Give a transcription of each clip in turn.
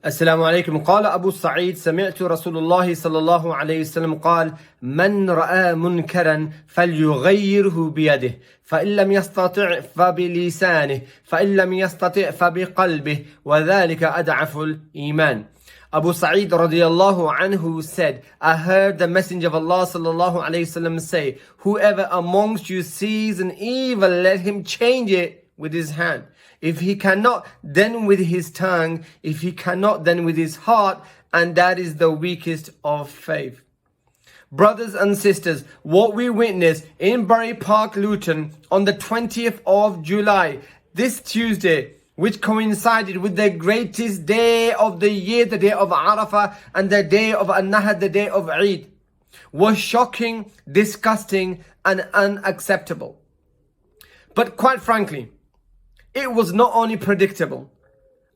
السلام عليكم. قال أبو سعيد: سمعت رسول الله صلى الله عليه وسلم قال: من رأى منكرا فليغيره بيده فإن لم يستطع فبلسانه فإن لم يستطع فبقلبه وذلك أضعف الإيمان. Abu Sa'id radiallahu anhu said, I heard the Messenger of Allah sallallahu alayhi wasallam say, whoever amongst you sees an evil, let him change it with his hand. If he cannot, then with his tongue. If he cannot, then with his heart. And that is the weakest of faith. Brothers and sisters, what we witnessed in Bury Park, Luton on the 20th of July, this Tuesday, which coincided with the greatest day of the year, the day of Arafah and the day of An-Nahr, the day of Eid, was shocking, disgusting and unacceptable. But quite frankly, it was not only predictable.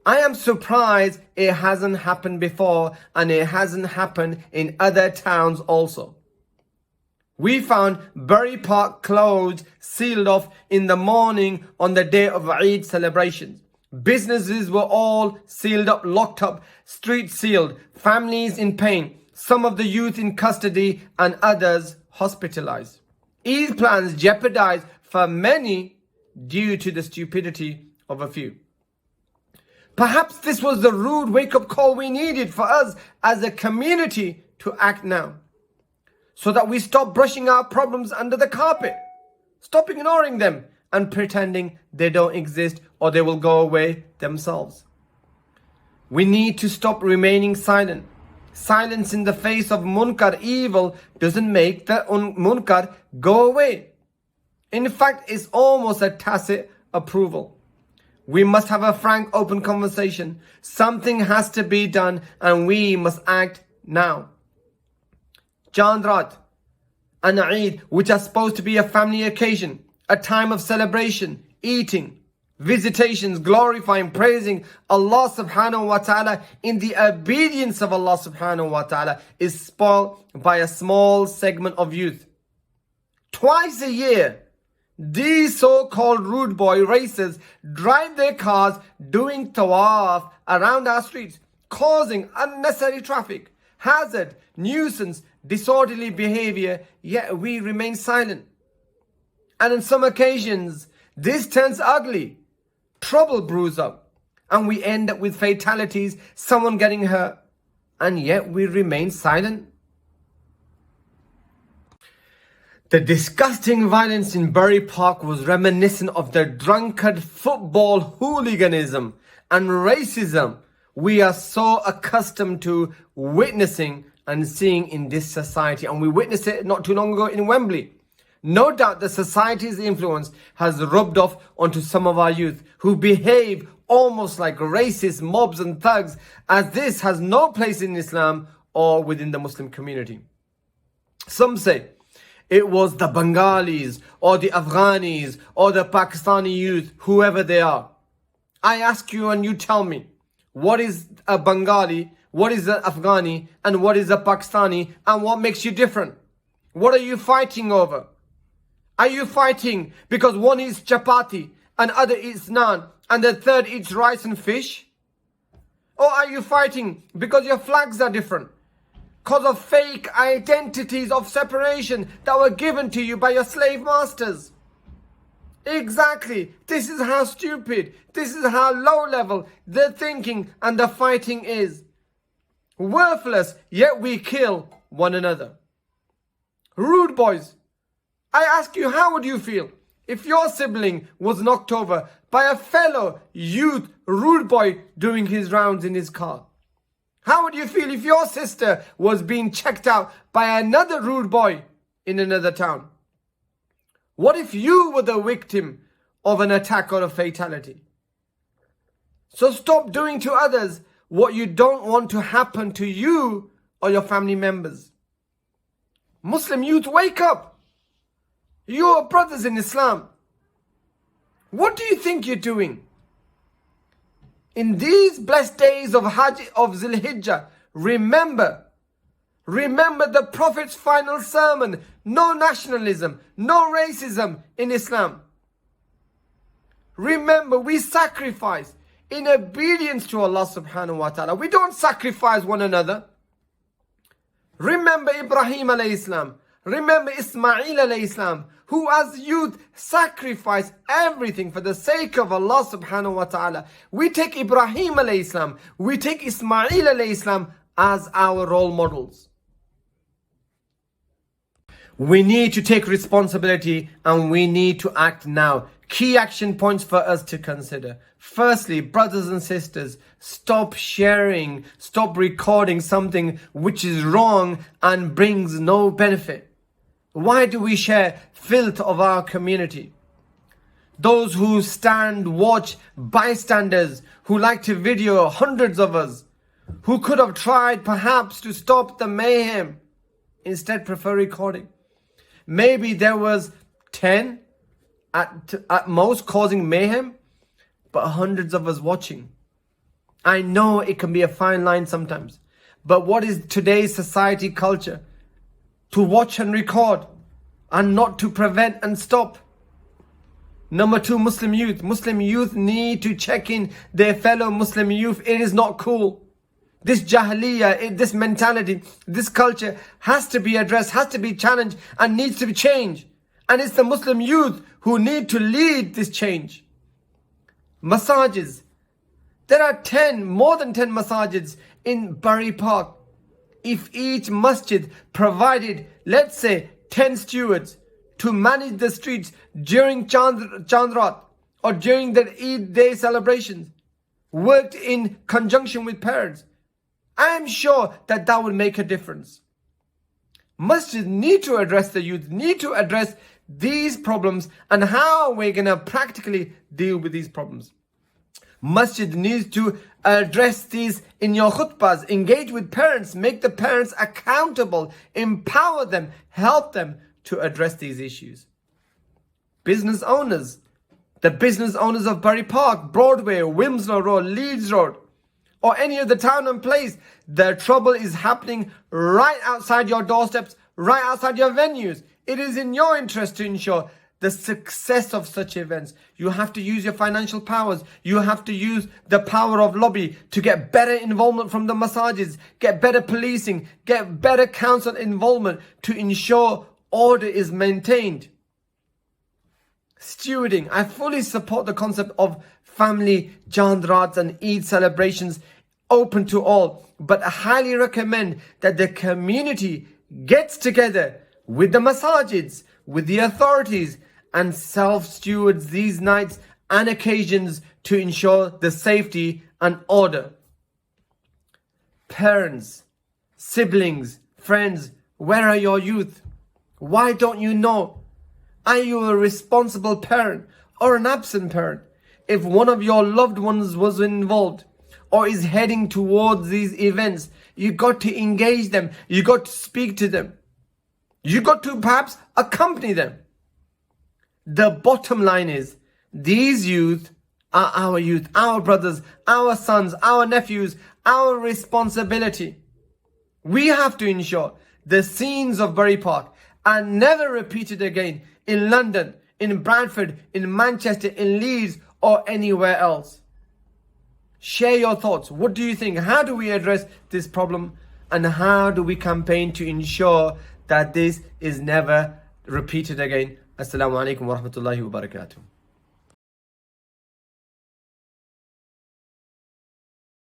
I am surprised it hasn't happened before, and it hasn't happened in other towns also. We found Bury Park closed, sealed off in the morning on the day of Eid celebrations. Businesses were all sealed up, locked up, streets sealed, families in pain, some of the youth in custody and others hospitalized. Eid plans jeopardized for many due to the stupidity of a few. Perhaps this was the rude wake-up call we needed for us as a community to act now, so that we stop brushing our problems under the carpet, stop ignoring them and pretending they don't exist or they will go away themselves. We need to stop remaining silent. Silence in the face of munkar, evil, doesn't make the munkar go away. In fact, it's almost a tacit approval. We must have a frank, open conversation. Something has to be done and we must act now. Raat and Eid, which are supposed to be a family occasion, a time of celebration, eating, visitations, glorifying, praising Allah subhanahu wa ta'ala in the obedience of Allah subhanahu wa ta'ala, is spoiled by a small segment of youth. Twice a year, these so-called rude boy racers drive their cars doing tawaf around our streets, causing unnecessary traffic, hazard, nuisance, disorderly behavior, yet we remain silent. And on some occasions, this turns ugly. Trouble brews up, and we end up with fatalities, someone getting hurt, and yet we remain silent. The disgusting violence in Bury Park was reminiscent of the drunkard football hooliganism and racism we are so accustomed to witnessing and seeing in this society. And we witnessed it not too long ago in Wembley. No doubt the society's influence has rubbed off onto some of our youth who behave almost like racist mobs and thugs, as this has no place in Islam or within the Muslim community. Some say it was the Bengalis or the Afghanis or the Pakistani youth, whoever they are. I ask you and you tell me, what is a Bengali, what is an Afghani, and what is a Pakistani, and what makes you different? What are you fighting over? Are you fighting because one eats chapati and other eats naan and the third eats rice and fish? Or are you fighting because your flags are different? Because of fake identities of separation that were given to you by your slave masters? Exactly. This is how stupid, this is how low level the thinking and the fighting is. Worthless, yet we kill one another. Rude boys, I ask you, how would you feel if your sibling was knocked over by a fellow youth rude boy doing his rounds in his car? How would you feel if your sister was being checked out by another rude boy in another town? What if you were the victim of an attack or a fatality? So stop doing to others what you don't want to happen to you or your family members. Muslim youth, wake up. You are brothers in Islam. What do you think you're doing? In these blessed days of Hajj of Zul Hijjah, remember the Prophet's final sermon. No nationalism, no racism in Islam. Remember, we sacrifice in obedience to Allah subhanahu wa ta'ala. We don't sacrifice one another. Remember Ibrahim alayhi salam. Remember Ismail alayhi salam, who as youth sacrificed everything for the sake of Allah subhanahu wa ta'ala. We take Ibrahim alayhi salam, we take Ismail alayhi salam as our role models. We need to take responsibility and we need to act now. Key action points for us to consider. Firstly, brothers and sisters, stop sharing, stop recording something which is wrong and brings no benefit. Why do we share filth of our community? Those who stand, watch, bystanders, who like to video, hundreds of us, who could have tried perhaps to stop the mayhem, instead prefer recording. Maybe there was 10 at most causing mayhem, but hundreds of us watching. I know it can be a fine line sometimes, but what is today's society culture? To watch and record and not to prevent and stop. Number 2, Muslim youth. Muslim youth need to check in their fellow Muslim youth. It is not cool. This jahiliyyah, this mentality, this culture has to be addressed, has to be challenged and needs to be changed. And it's the Muslim youth who need to lead this change. Masajids. There are more than 10 masajids in Bury Park. If each masjid provided, let's say, 10 stewards to manage the streets during Raat or during the Eid day celebrations, worked in conjunction with parents, I am sure that that would make a difference. Masjids need to address the youth, need to address these problems and how we're going to practically deal with these problems. Masjid needs to address these in your khutbahs, engage with parents, make the parents accountable, empower them, help them to address these issues. Business owners, the business owners of Bury Park, Broadway, Wilmslow Road, Leeds Road, or any other town and place, the trouble is happening right outside your doorsteps, right outside your venues. It is in your interest to ensure the success of such events. You have to use your financial powers. You have to use the power of lobby to get better involvement from the masajids, get better policing, get better council involvement to ensure order is maintained. Stewarding. I fully support the concept of family Raats and Eid celebrations open to all, but I highly recommend that the community gets together with the masajids, with the authorities, and self-stewards these nights and occasions to ensure the safety and order. Parents, siblings, friends, where are your youth? Why don't you know? Are you a responsible parent or an absent parent? If one of your loved ones was involved or is heading towards these events, you got to engage them. You got to speak to them. You got to perhaps accompany them. The bottom line is, these youth are our brothers, our sons, our nephews, our responsibility. We have to ensure the scenes of Bury Park are never repeated again in London, in Bradford, in Manchester, in Leeds, or anywhere else. Share your thoughts. What do you think? How do we address this problem? And how do we campaign to ensure that this is never repeated again? Assalamu alaikum wa rahmatullahi wa barakatuh.